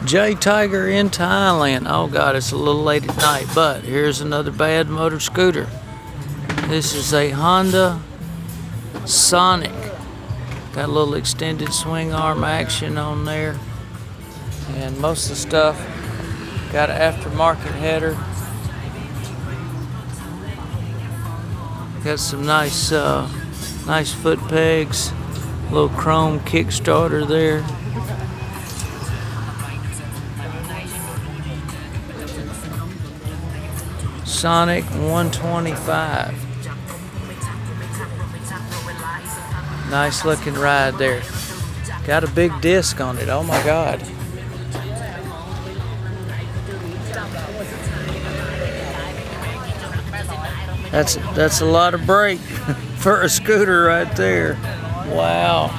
J Tiger in Thailand. Oh God, it's a little late at night, but here's another bad motor scooter. This is a Honda Sonic. Got a little extended swing arm action on there. And most of the stuff got an aftermarket header. Got some nice foot pegs. Little chrome Kickstarter there. Sonic 125. Nice looking ride there. Got a big disc on it. Oh my God. That's a lot of brake for a scooter right there. Wow.